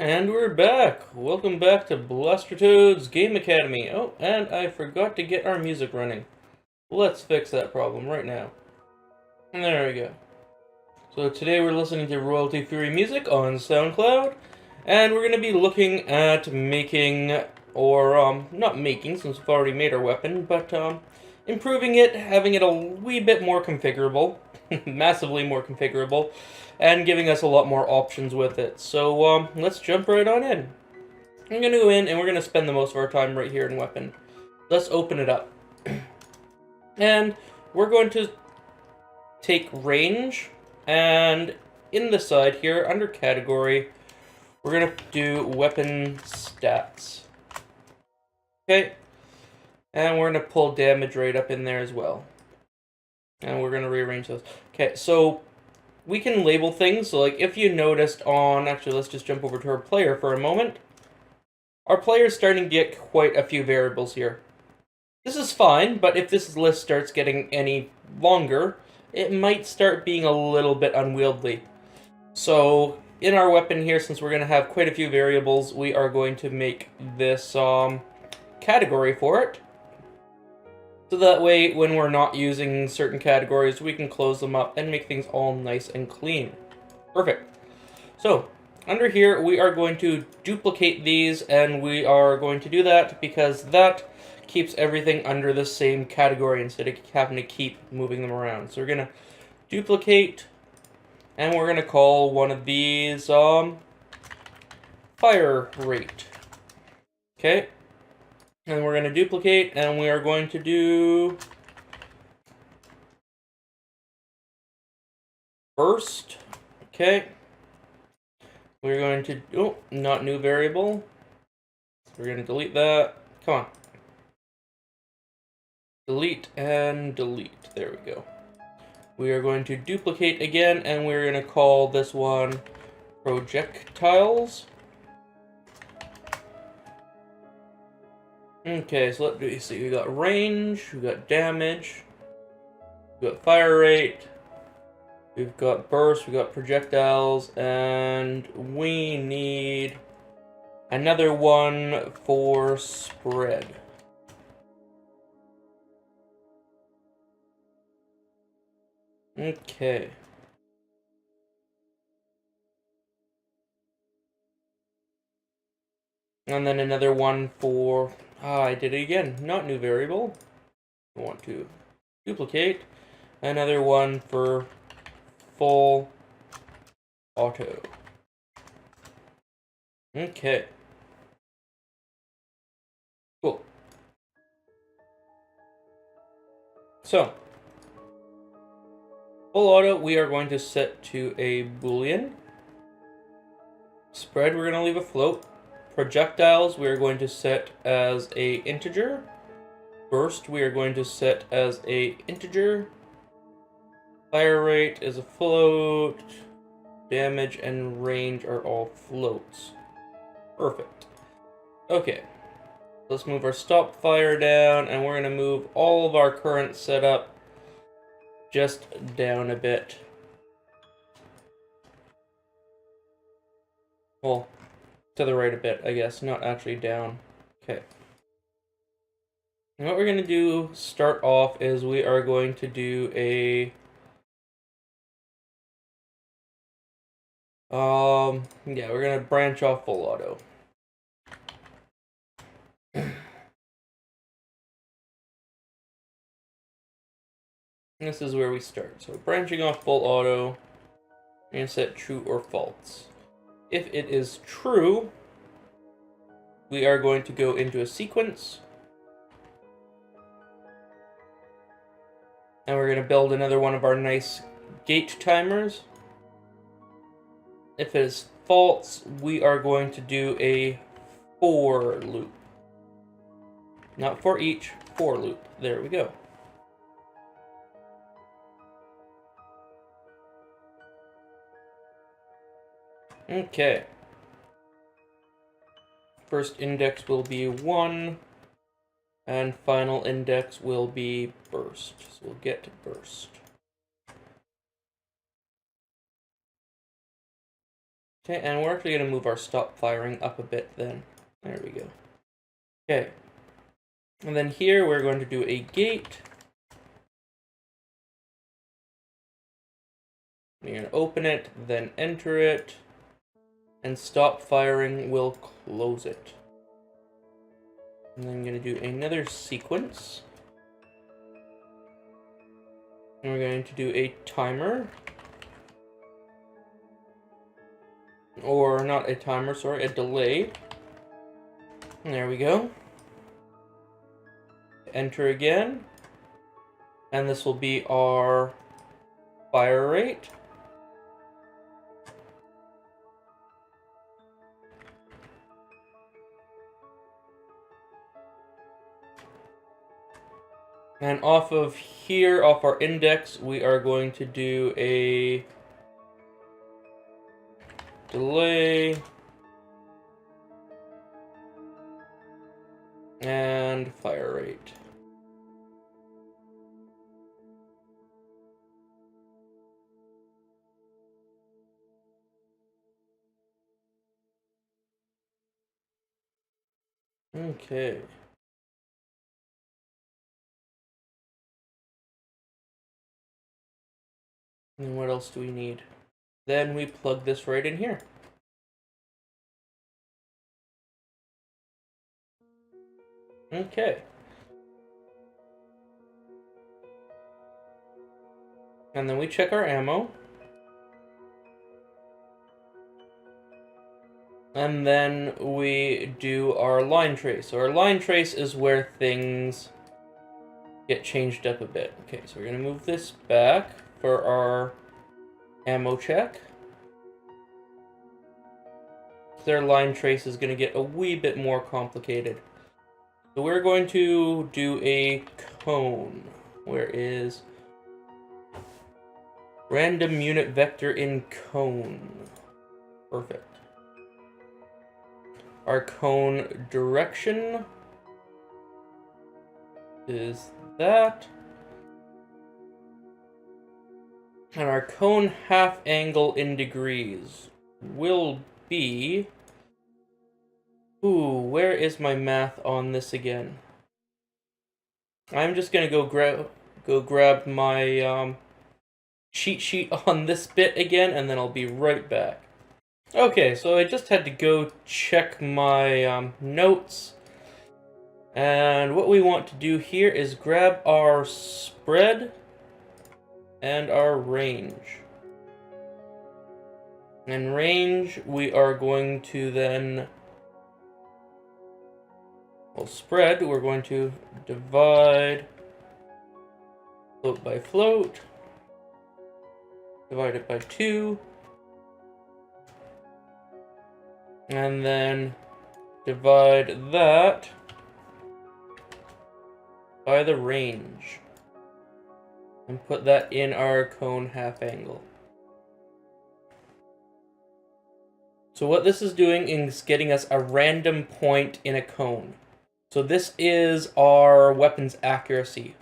And we're back. Welcome back to Blaster Toad's Game Academy. Oh, and I forgot to get our music running. Let's fix that problem right now. And there we go. So today we're listening to royalty-free music on SoundCloud, and we're going to be looking at making, or not making since we've already made our weapon, but improving it, having it a wee bit more configurable, massively more configurable, and giving us a lot more options with it. So let's jump right on in. I'm going to go in and we're going to spend the most of our time right here in weapon. Let's open it up. And we're going to take range, and in the side here, under category, we're going to do weapon stats. Okay, and we're going to pull damage right up in there as well. And we're going to rearrange those. Okay, so we can label things. So like if you noticed on, actually let's just jump over to our player for a moment. Our player's starting to get quite a few variables here. This is fine, but if this list starts getting any longer, it might start being a little bit unwieldy. So in our weapon here, since we're going to have quite a few variables, we are going to make this category for it. So that way, when we're not using certain categories, we can close them up and make things all nice and clean. Perfect. So, under here, we are going to duplicate these, and we are going to do that because that keeps everything under the same category instead of having to keep moving them around. So we're going to duplicate, and we're going to call one of these fire rate. Okay. And we're going to duplicate, and we are going to do burst. Okay. We're going to, oh, not new variable. We're going to delete that. Come on. Delete and delete. There we go. We are going to duplicate again, and we're going to call this one projectiles. Okay, so let me see. We got range, we got damage, we got fire rate, we've got burst, we got projectiles, and we need another one for spread. Okay. And then another one for, I did it again, not new variable. I want to duplicate. Another one for full auto. Okay. Cool. So, full auto, we are going to set to a Boolean. Spread, we're going to leave a float. Projectiles, we are going to set as a integer. Burst, we are going to set as a integer. Fire rate is a float. Damage and range are all floats. Perfect. Okay. Let's move our stop fire down, and we're going to move all of our current setup just down a bit. Well, to the right a bit, I guess, not actually down. Okay. And what we're going to do, start off, is we are going to do a yeah, we're going to branch off full auto. This is where we start. So branching off full auto, we're going to set true or false. If it is true, we are going to go into a sequence. And we're going to build another one of our nice gate timers. If it is false, we are going to do a for loop. Not for each, for loop. There we go. Okay. First index will be 1, and final index will be burst. So we'll get to burst. Okay, and we're actually going to move our stop firing up a bit then. There we go. Okay. And then here we're going to do a gate. You're going to open it, then enter it, and stop firing will close it. And then I'm going to do another sequence. And we're going to do a timer. Or not a timer, sorry, a delay. And there we go. Enter again. And this will be our fire rate. And off of here, off our index, we are going to do a delay and fire rate. Okay. And what else do we need? Then we plug this right in here. Okay. And then we check our ammo. And then we do our line trace. So our line trace is where things get changed up a bit. Okay, so we're going to move this back for our ammo check. Their line trace is going to get a wee bit more complicated. So we're going to do a cone. Where is random unit vector in cone? Perfect. Our cone direction is that. And our cone half angle in degrees will be... Ooh, where is my math on this again? I'm just gonna go grab my cheat sheet on this bit again, and then I'll be right back. Okay, so I just had to go check my notes. And what we want to do here is grab our spread and our range. And range, we are going to then... Well, spread, we're going to divide float by float. Divide it by 2. And then divide that by the range. And put that in our cone half angle. So what this is doing is getting us a random point in a cone. So this is our weapon's accuracy.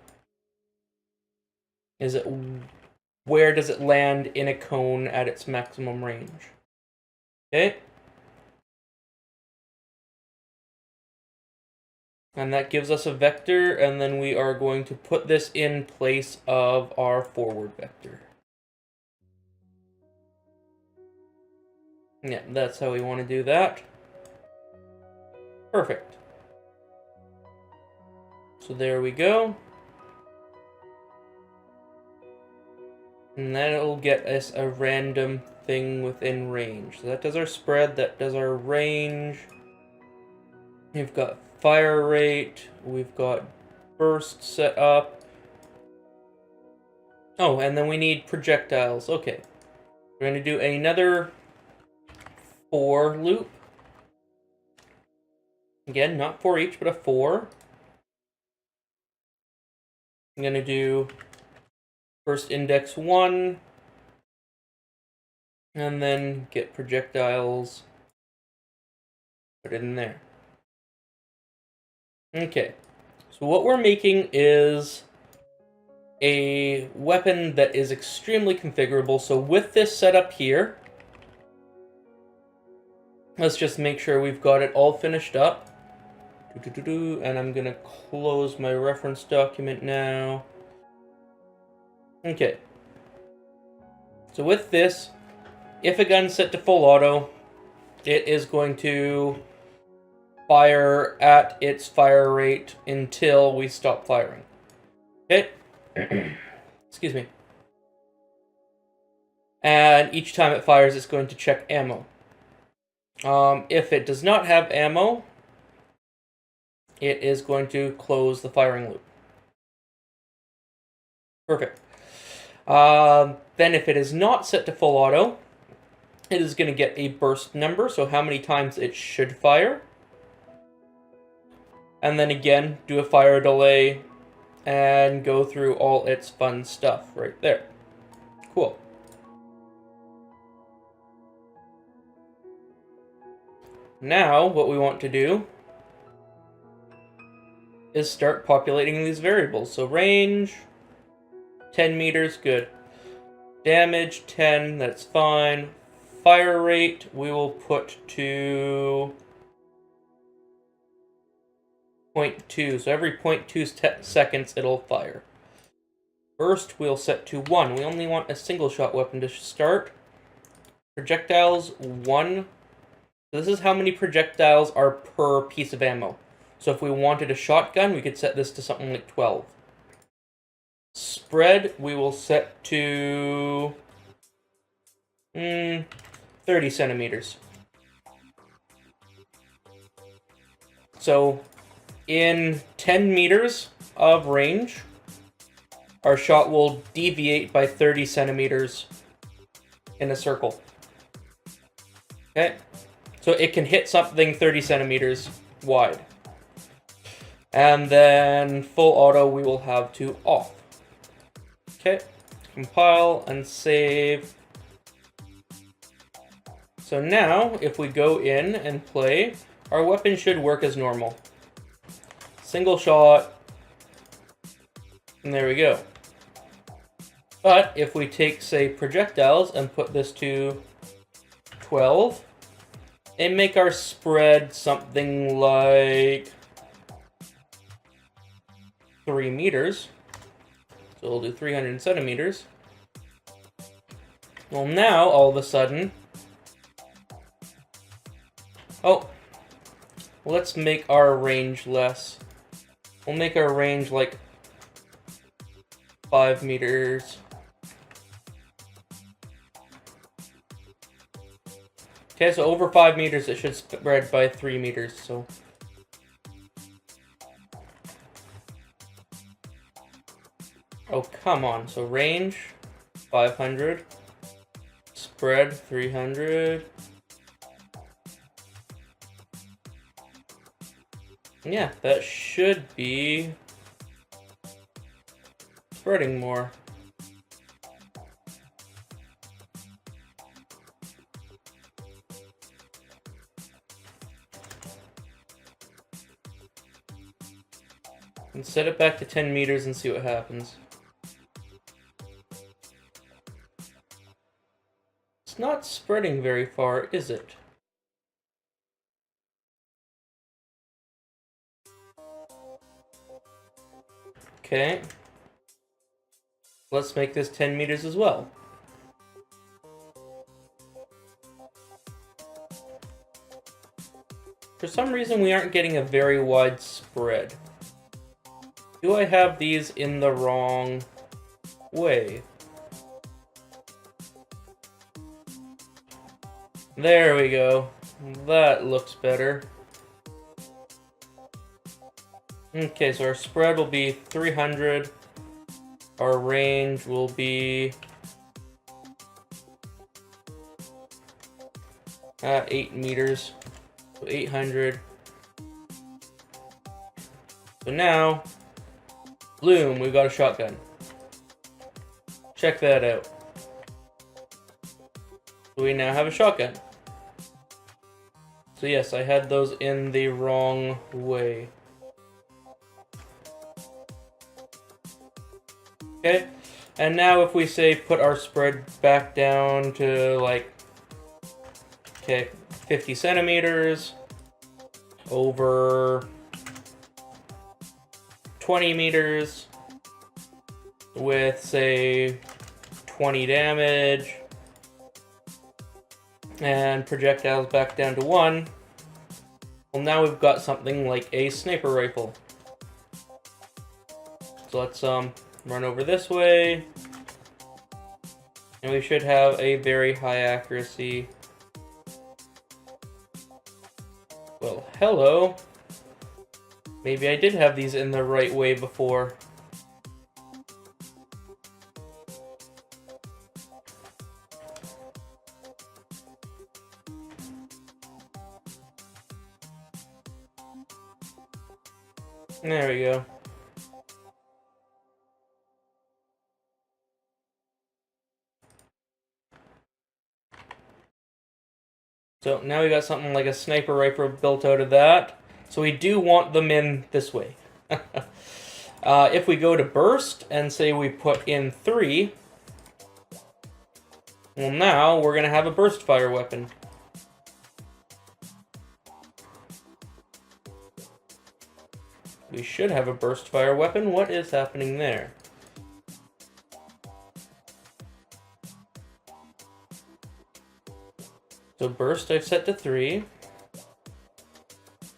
Is it where does it land in a cone at its maximum range? Okay. And that gives us a vector, and then we are going to put this in place of our forward vector. Yeah, that's how we want to do that. Perfect. So there we go. And that'll get us a random thing within range. So that does our spread, that does our range. We've got fire rate, we've got burst set up. Oh, and then we need projectiles. Okay. We're going to do another for loop. Again, not for each, but a for. I'm going to do first index 1, and then get projectiles, put it in there. Okay, so what we're making is a weapon that is extremely configurable. So with this setup here, Let's just make sure we've got it all finished up. And I'm gonna close my reference document now. Okay. So with this, if a gun's set to full auto, it is going to fire at its fire rate until we stop firing. Okay? Excuse me. And each time it fires, it's going to check ammo. If it does not have ammo, it is going to close the firing loop. Perfect. Then if it is not set to full auto, it is going to get a burst number, so how many times it should fire. And then again, do a fire delay and go through all its fun stuff right there. Cool. Now, what we want to do is start populating these variables. So range, 10 meters, good. Damage, 10, that's fine. Fire rate, we will put to 0.2. So every 0.2 seconds, it'll fire. Burst, we'll set to 1. We only want a single shot weapon to start. Projectiles, 1. This is how many projectiles are per piece of ammo. So if we wanted a shotgun, we could set this to something like 12. Spread, we will set to 30 centimeters. So in 10 meters of range, our shot will deviate by 30 centimeters in a circle. Okay? So it can hit something 30 centimeters wide. And then full auto we will have to off. Okay, compile and save. So now, if we go in and play, our weapon should work as normal. Single shot, and there we go. But if we take, say, projectiles and put this to 12, and make our spread something like 3 meters. So we'll do 300 centimeters. Well, now, all of a sudden... Oh, let's make our range less. We'll make our range like 5 meters. Okay, so over 5 meters, it should spread by 3 meters, so... Oh, come on. So range, 500. Spread, 300. Yeah, that should be spreading more. And set it back to 10 meters and see what happens. It's not spreading very far, is it? Okay. Let's make this 10 meters as well. For some reason, we aren't getting a very wide spread. Do I have these in the wrong way? There we go. That looks better. Okay, so our spread will be 300. Our range will be 8 meters. So 800. So now, bloom, we've got a shotgun. Check that out. So we now have a shotgun. So yes, I had those in the wrong way. Okay, and now if we say put our spread back down to like, okay, 50 centimeters over 20 meters with, say, 20 damage, and projectiles back down to 1. Well, now we've got something like a sniper rifle. So let's run over this way, and we should have a very high accuracy. Well, hello. Maybe I did have these in the right way before. There we go. So now we got something like a sniper rifle built out of that. So we do want them in this way. If we go to burst and say we put in 3, well, now we're going to have a burst fire weapon. We should have a burst fire weapon. What is happening there? So burst I've set to 3.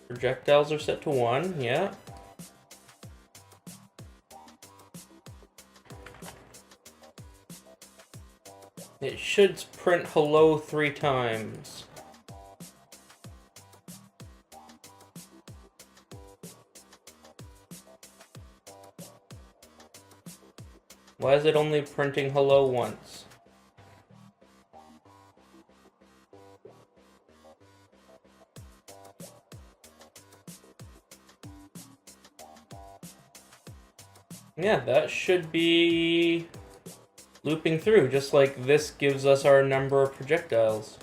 Projectiles are set to 1, yeah. It should print hello 3 times. Why is it only printing hello once? Yeah, that should be looping through, just like this gives us our number of projectiles.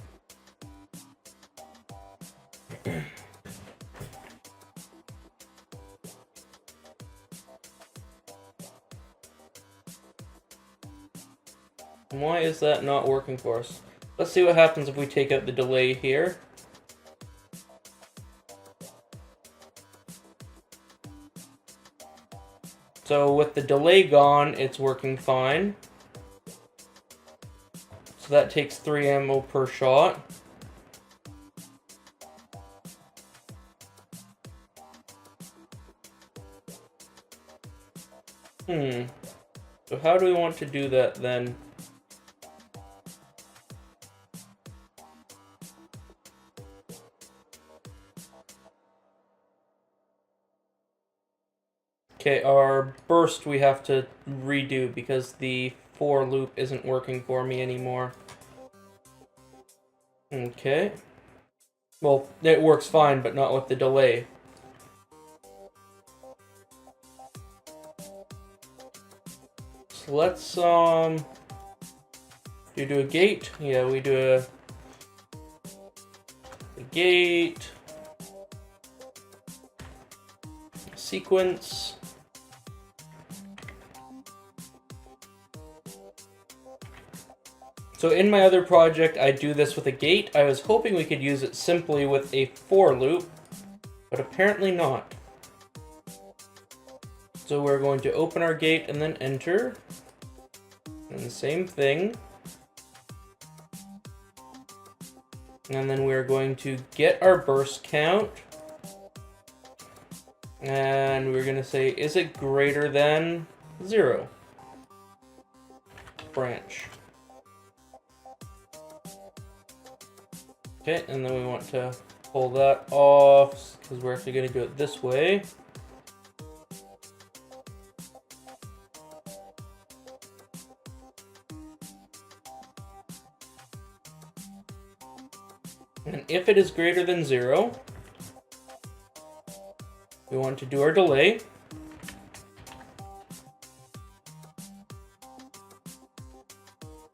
Why is that not working for us? Let's see what happens if we take out the delay here. So with the delay gone, it's working fine. So that takes 3 ammo per shot. So how do we want to do that then? Okay, our burst we have to redo because the for loop isn't working for me anymore. Okay. Well, it works fine, but not with the delay. So let's do a gate. Yeah, we do a gate sequence. So in my other project, I do this with a gate. I was hoping we could use it simply with a for loop, but apparently not. So we're going to open our gate and then enter. And the same thing. And then we're going to get our burst count. And we're going to say, is it greater than 0? Branch. Okay, and then we want to pull that off because we're actually going to do it this way. And if it is greater than 0, we want to do our delay.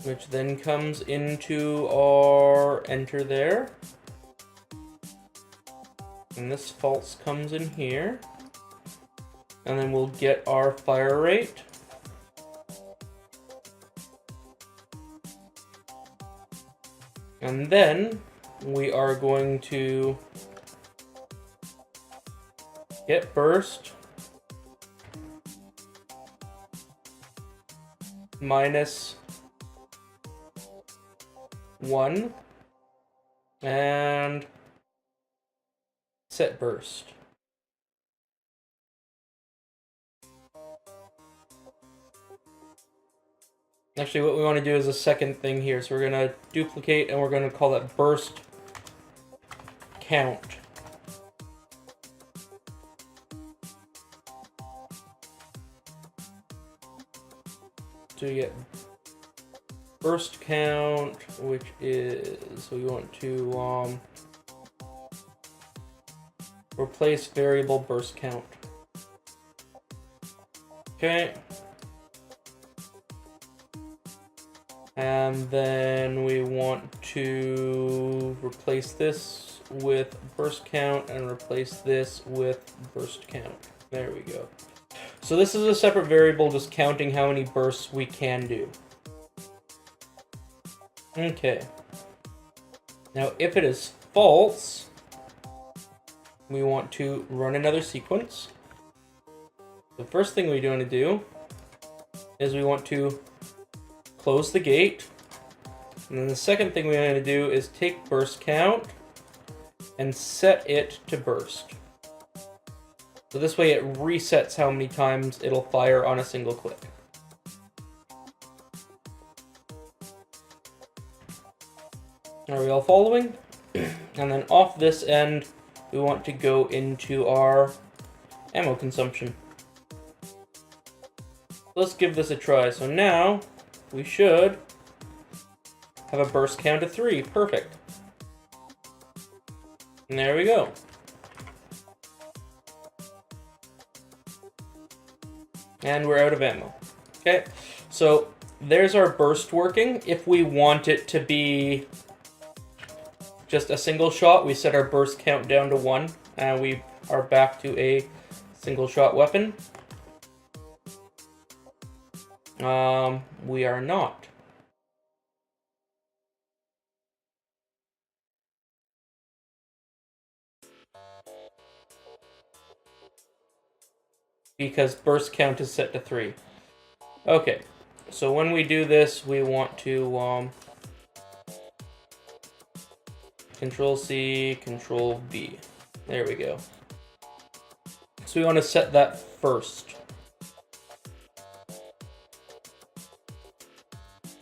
Which then comes into our enter there. And this false comes in here. And then we'll get our fire rate. And then we are going to get burst minus 1 and set burst. Actually, what we want to do is a second thing here. So we're going to duplicate and we're going to call that burst count. So you get burst count, which is, so we want to replace variable burst count. Okay. And then we want to replace this with burst count and replace this with burst count. There we go. So this is a separate variable just counting how many bursts we can do. Okay. Now if it is false, we want to run another sequence. The first thing we want to do is we want to close the gate. And then the second thing we want to do is take burst count and set it to burst. So this way it resets how many times it'll fire on a single click. Are we all following? And then off this end, we want to go into our ammo consumption. Let's give this a try. So now we should have a burst count of 3. Perfect. And there we go. And we're out of ammo. Okay, so there's our burst working. If we want it to be just a single shot, we set our burst count down to 1, and we are back to a single shot weapon. We are not. Because burst count is set to 3. Okay, so when we do this, we want to Control C, Control V. There we go. So we want to set that first.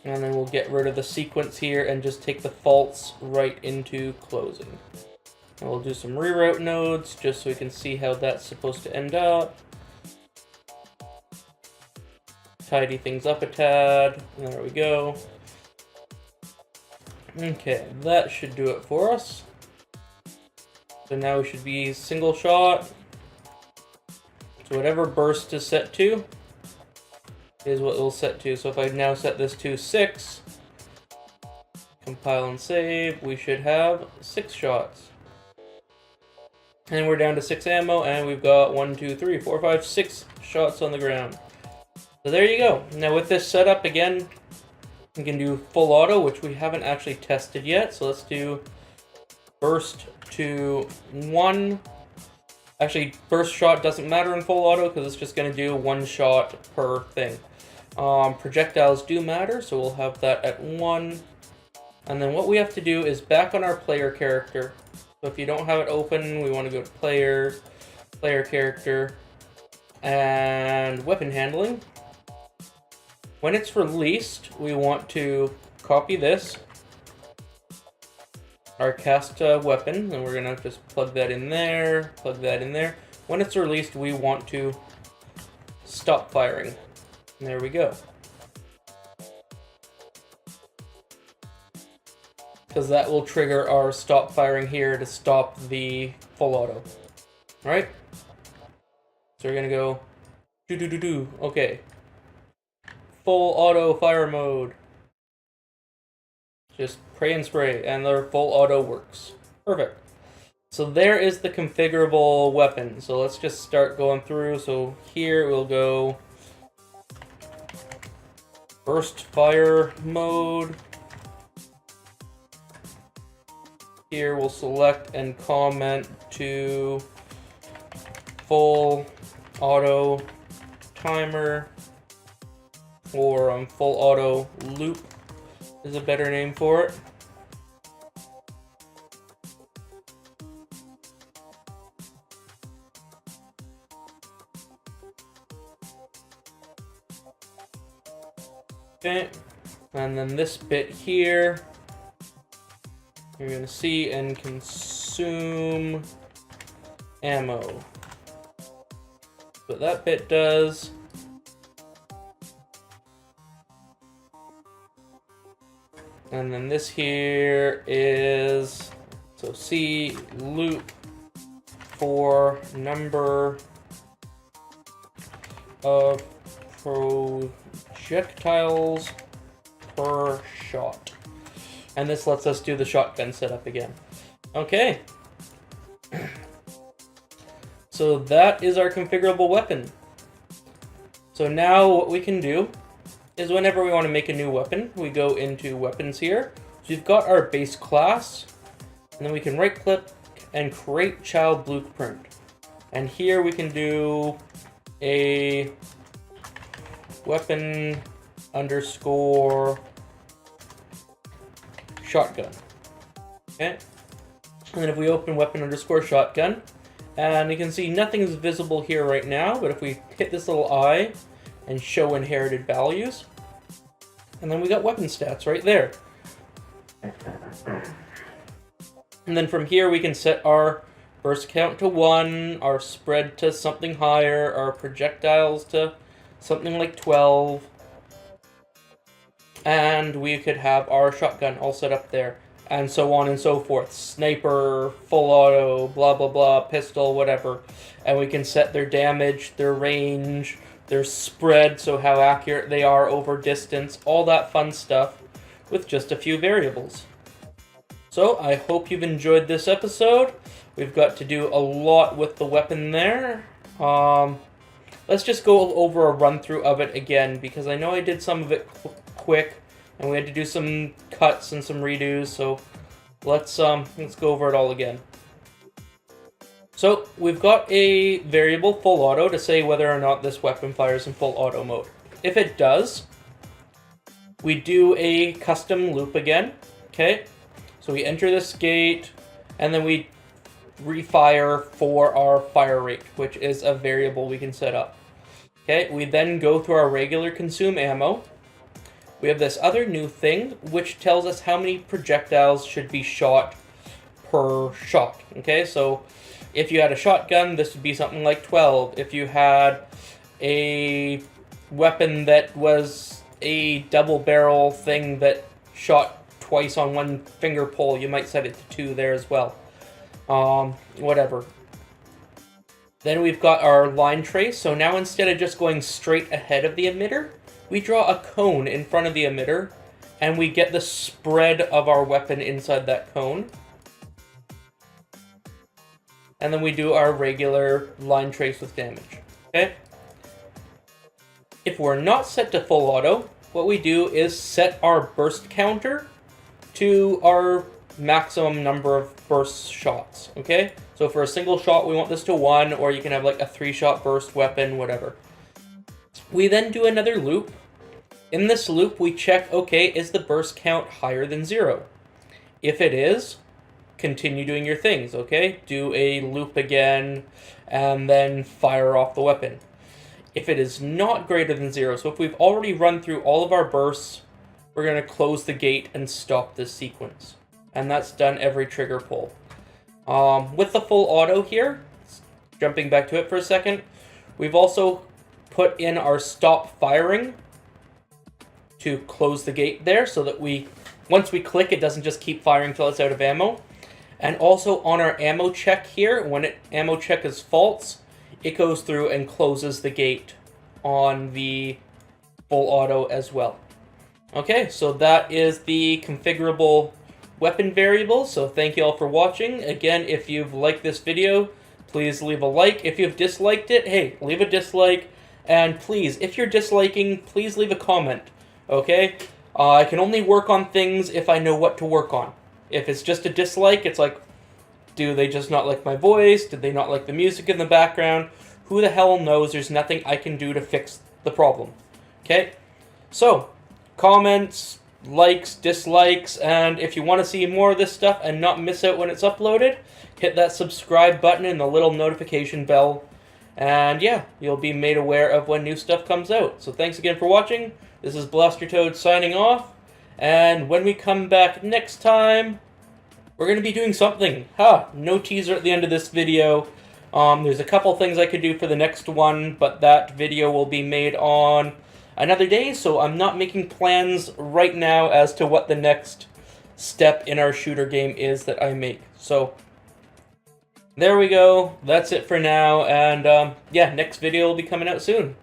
And then we'll get rid of the sequence here and just take the false right into closing. And we'll do some reroute nodes just so we can see how that's supposed to end up. Tidy things up a tad. There we go. Okay, that should do it for us. So now we should be single shot. So whatever burst is set to is what it'll set to. So if I now set this to 6, compile and save, we should have 6 shots. And we're down to 6 ammo, and we've got 1, 2, 3, 4, 5, 6 shots on the ground. So there you go. Now with this setup, again, we can do full auto, which we haven't actually tested yet. So let's do burst to 1. Actually, burst shot doesn't matter in full auto because it's just going to do 1 shot per thing. Projectiles do matter, so we'll have that at 1. And then what we have to do is back on our player character. So if you don't have it open, we want to go to player, player character, and weapon handling. When it's released, we want to copy this, our cast weapon, and we're going to just plug that in there, plug that in there. When it's released, we want to stop firing. And there we go. Because that will trigger our stop firing here to stop the full auto. Alright? So we're going to go do. Okay. Full auto fire mode. Just pray and spray, and their full auto works. Perfect. So there is the configurable weapon. So let's just start going through. So here we'll go burst fire mode. here we'll select and comment to full auto timer, or full auto loop is a better name for it. Okay, and then this bit here, you're going to see and consume ammo. What that bit does, and then this here is, so C loop for number of projectiles per shot. And this lets us do the shotgun setup again. Okay. So that is our configurable weapon. So now what we can do is whenever we want to make a new weapon, we go into weapons here. So we've got our base class, and then we can right click and create child blueprint. And here we can do a weapon underscore shotgun. Okay. And then if we open weapon underscore shotgun, and you can see nothing is visible here right now, but if we hit this little eye and show inherited values, and then we got weapon stats right there. And then from here we can set our burst count to 1, our spread to something higher, our projectiles to something like 12, and we could have our shotgun all set up there, and so on and so forth. Sniper, full auto, blah blah blah, pistol, whatever. And we can set their damage, their range, their spread, so how accurate they are over distance, all that fun stuff with just a few variables. So I hope you've enjoyed this episode. We've got to do a lot with the weapon there. Let's just go over a run through of it again, because I know I did some of it quick and we had to do some cuts and some redos, so let's go over it all again. So we've got a variable full auto to say whether or not this weapon fires in full auto mode. If it does, we do a custom loop again. Okay, so we enter this gate and then we refire for our fire rate, which is a variable we can set up. Okay, we then go through our regular consume ammo. We have this other new thing which tells us how many projectiles should be shot per shot. Okay, so if you had a shotgun, this would be something like 12. If you had a weapon that was a double barrel thing that shot twice on one finger pull, you might set it to 2 there as well. Whatever. Then we've got our line trace. So now instead of just going straight ahead of the emitter, we draw a cone in front of the emitter, and we get the spread of our weapon inside that cone. And then we do our regular line trace with damage. Okay? If we're not set to full auto, what we do is set our burst counter to our maximum number of burst shots. Okay? So for a single shot, we want this to 1, or you can have like a 3-shot burst weapon, whatever. We then do another loop. In this loop, we check, okay, is the burst count higher than 0? If it is, continue doing your things, okay? Do a loop again, and then fire off the weapon. If it is not greater than 0, so if we've already run through all of our bursts, we're going to close the gate and stop this sequence. And that's done every trigger pull. With the full auto here, jumping back to it for a second, we've also put in our stop firing to close the gate there, so that once we click, it doesn't just keep firing until it's out of ammo. And also on our ammo check here, when ammo check is false, it goes through and closes the gate on the full auto as well. Okay, so that is the configurable weapon variable. So thank you all for watching. Again, if you've liked this video, please leave a like. If you've disliked it, hey, leave a dislike. And please, if you're disliking, please leave a comment. Okay? I can only work on things if I know what to work on. If it's just a dislike, it's like, do they just not like my voice? Did they not like the music in the background? Who the hell knows? There's nothing I can do to fix the problem. Okay? So, comments, likes, dislikes, and if you want to see more of this stuff and not miss out when it's uploaded, hit that subscribe button and the little notification bell. And yeah, you'll be made aware of when new stuff comes out. So thanks again for watching. This is BlasterToad signing off. And when we come back next time, we're going to be doing something. No teaser at the end of this video. There's a couple things I could do for the next one, but that video will be made on another day, so I'm not making plans right now as to what the next step in our shooter game is that I make. So, there we go. That's it for now, and yeah, next video will be coming out soon.